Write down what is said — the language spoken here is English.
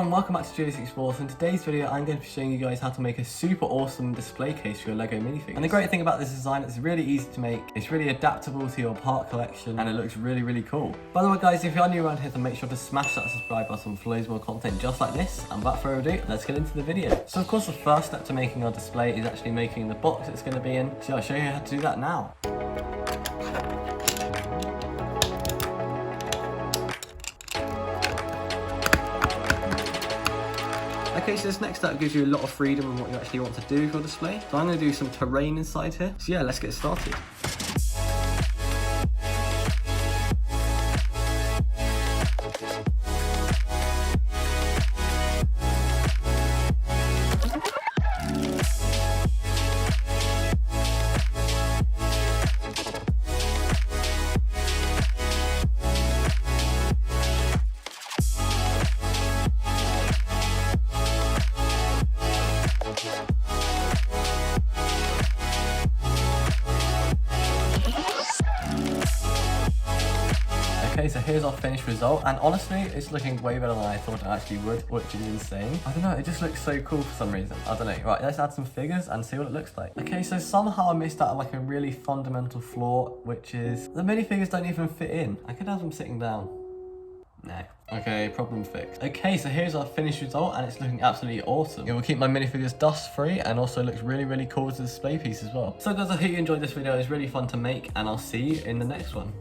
everyone, welcome back to Julius Explores. In today's video I'm going to be showing you guys how to make a super awesome display case for your LEGO minifigures. And the great thing about this design, it's really easy to make, it's really adaptable to your part collection, and it looks really cool. By the way guys, if you are new around here, then make sure to smash that subscribe button for loads more content just like this. And without further ado, let's get into the video. So of course the first step to making our display is actually making the box it's going to be in. So I'll show you how to do that now. Okay, so this next step gives you a lot of freedom in what you actually want to do with your display. So I'm going to do some terrain inside here. So yeah, let's get started. Okay, so here's our finished result, and honestly, it's looking way better than I thought it actually would, which is insane. I don't know, it just looks so cool for some reason. I don't know. Right, let's add some figures and see what it looks like. Okay, so somehow I missed out on like a really fundamental flaw, which is the minifigures don't even fit in. I could have them sitting down. No. Okay, problem fixed. Okay, so here's our finished result, and it's looking absolutely awesome. It will keep my minifigures dust free and also looks really cool as a display piece as well. So guys, I hope you enjoyed this video. It's really fun to make, and I'll see you in the next one.